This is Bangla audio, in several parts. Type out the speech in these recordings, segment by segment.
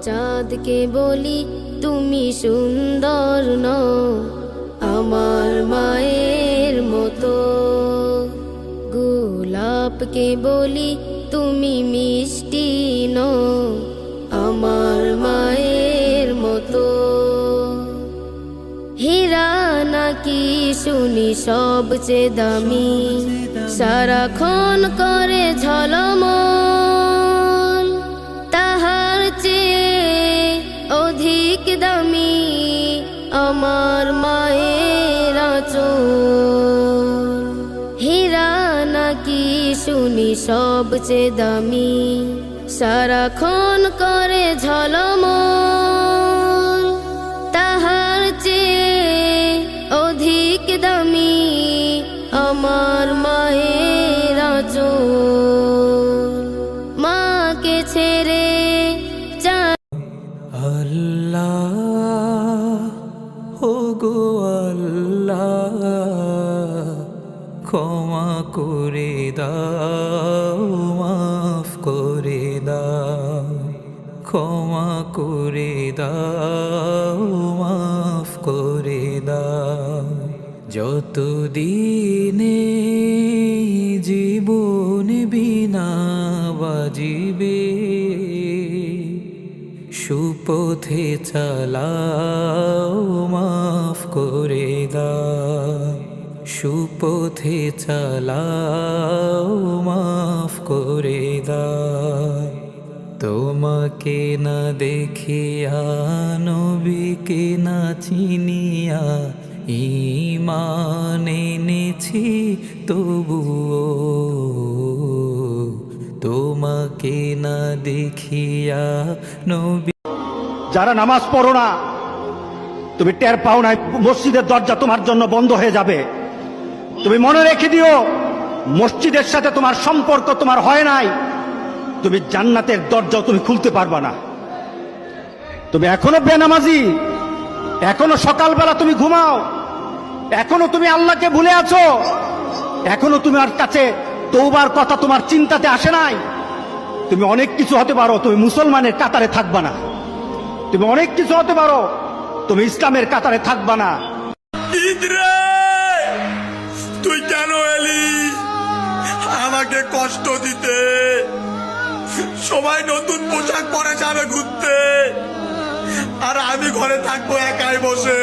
চাঁদকে বলি তুমি সুন্দর নও আমার মায়ের মতো, গোলাপকে বলি তুমি মিষ্টি নও আমার মায়ের মতো, হীরা নাকি শুনি সবচেয়ে দামি, সারাক্ষণ করে ঝলমল, তাহার চেয়ে অধিক দামি আমার মায়ের আঁচল, হীরা নাকি শুনি সবচেয়ে দামি, সারাক্ষণ করে ঝলমল, তাহার চেয়ে অধিক দামি আমার মায়ের আঁচল, মাকে ছেড়ে আল্লাহ ও গো আল্লাহ, ক্ষমা করে দাও, মাফ করে দাও, ক্ষমা করে দাও, মাফ করে দাও, যতদিনে জীবন বিনা বাজিবে, সুপথে চালাও, মাফ করে দাও, সুপথে চালাও, মাফ করে দাও, তোমাকে না দেখিয়া নবীকে না চিনিয়া ঈমান এনেছি তবুও, তোমাকে না দেখিয়া নবী। যারা নামাজ পড়ো না, তুমি টের পাও না মসজিদের দরজা তোমার জন্য বন্ধ হয়ে যাবে। তুমি মনে রেখে দিও, মসজিদের সাথে তোমার সম্পর্ক তোমার হয় নাই, তুমি জান্নাতের দরজাও তুমি খুলতে পারবা না। তুমি এখনো বেনামাজি, এখনো সকালবেলা তুমি ঘুমাও, এখনো তুমি আল্লাহকে ভুলে আছো, এখনো তোমার কাছে তওবার কথা তোমার চিন্তাতে আসে নাই। তুমি অনেক কিছু হতে পারো, তুমি মুসলমানের কাতারে থাকবা না। তুমি অনেক কিছু হতে পারো, তুমি ইসলামের কাতারে থাকবা না। তুই কেন এলি আমাকে কষ্ট দিতে? সবাই নতুন পোশাক পরে যাবে ঘুরতে, আর আমি ঘরে থাকবো একাই বসে,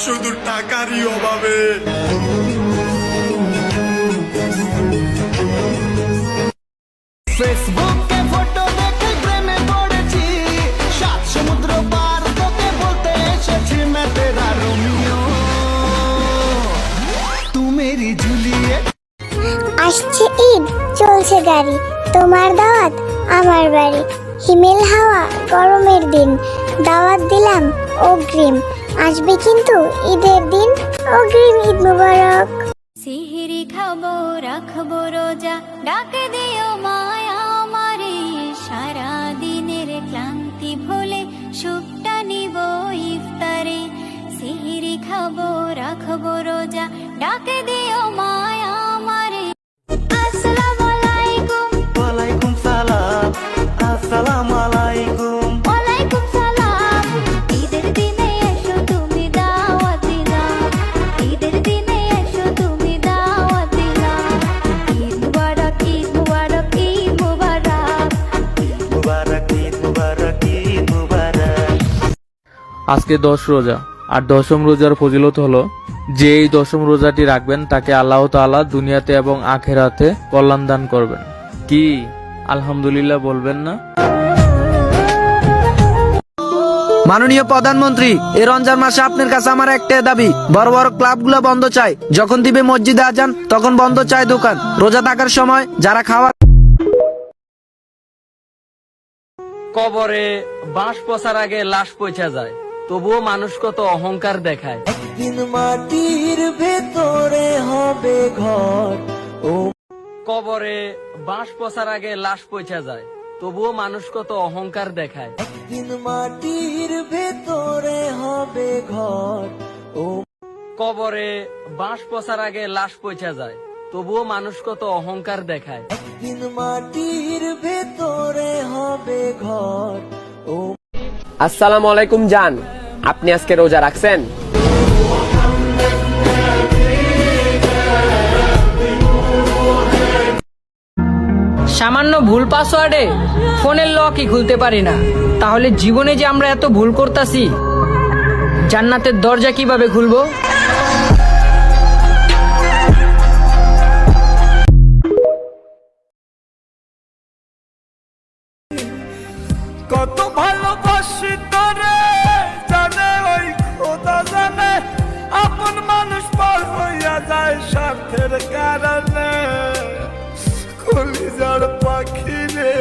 শুধু টাকারই অভাবে। ফেসবুকে ফটো দেখে প্রেমে পড়েছি, সাত সমুদ্র পার তোকে বলতে এসেছি मैं तेरा रोमियो तू मेरी जूलियट। আসছে ঈদ, চলছে গাড়ি, তোমার দাওয়াত আমার বাড়ি, হিমেল হাওয়া গরমের দিন, দাওয়াত দিলাম অগ্রিম, আসবে কিন্তু ঈদের দিন, অগ্রিম ঈদ মুবারক। সিহরি খাবো রাখবো রোজা, ডাকে দিও মায়া আমারে, সারা দিনের ক্লান্তি ভুলে সুখটা নিব ইফতারে, সিহরি খাবো রাখবো রোজা, ডাকে দিও মায়া আমারে। আসসালামু আলাইকুম। ওয়ালাইকুম সালাম। আসসালামু আলাইকুম। ওয়ালাইকুম সালাম। ঈদের দিনে এসো তুমি দাওয়াত দিলাম, ঈদের দিনে এসো তুমি দাওয়াত দিলাম, ঈদ মুবারক ঈদ মুবারক ঈদ মুবারক। মুবারক ঈদ মুবারক ঈদ মুবারক। আজকে 10 রোজা, আর 10ম রোজার ফজিলত হলো যে এই 10ম রোজাটি রাখবেন তাকে আল্লাহ তাআলা দুনিয়াতে এবং আখিরাতে কল্যাণ দান করবেন। কি আলহামদুলিল্লাহ বলবেন না? মাননীয় প্রধানমন্ত্রী, এই রমজান মাসে আপনার কাছে আমার একটাই দাবি, বড় বড় ক্লাবগুলো বন্ধ চাই, যখন দিবে মসজিদে আজান তখন বন্ধ চাই দোকান, রোজা থাকার সময় যারা খাওয়া। কবরে বাঁশ পচার আগে লাশ পচা যায়, তবুও মানুষ কত অহংকার দেখায়। একদিন মাটির ভেতরে হবে ঘর, ও কবরে বাঁশ পচার আগে লাশ পচা যায়, তবুও মানুষ কত অহংকার দেখায়। একদিন মাটির ভেতরে হবে ঘর, ও কবরে বাঁশ পচার আগে লাশ পচা যায়, তবুও মানুষ কত অহংকার দেখায়। একদিন মাটির ভেতরে হবে ঘর, আসসালামু আলাইকুম জান, আপনি আজকে রোজা রাখছেন? সামান্য ভুল পাসওয়ার্ডে ফোনের লকই খুলতে পারি না, তাহলে জীবনে যে আমরা এত ভুল করতাছি, জান্নাতের দরজা কিভাবে খুলবো? কত ভালোবাসি তোরে জানে ওই খোদা জানে, আপন মানুষ পর হইয়া যায় স্বার্থের কারণে। কলিজার পাখি রে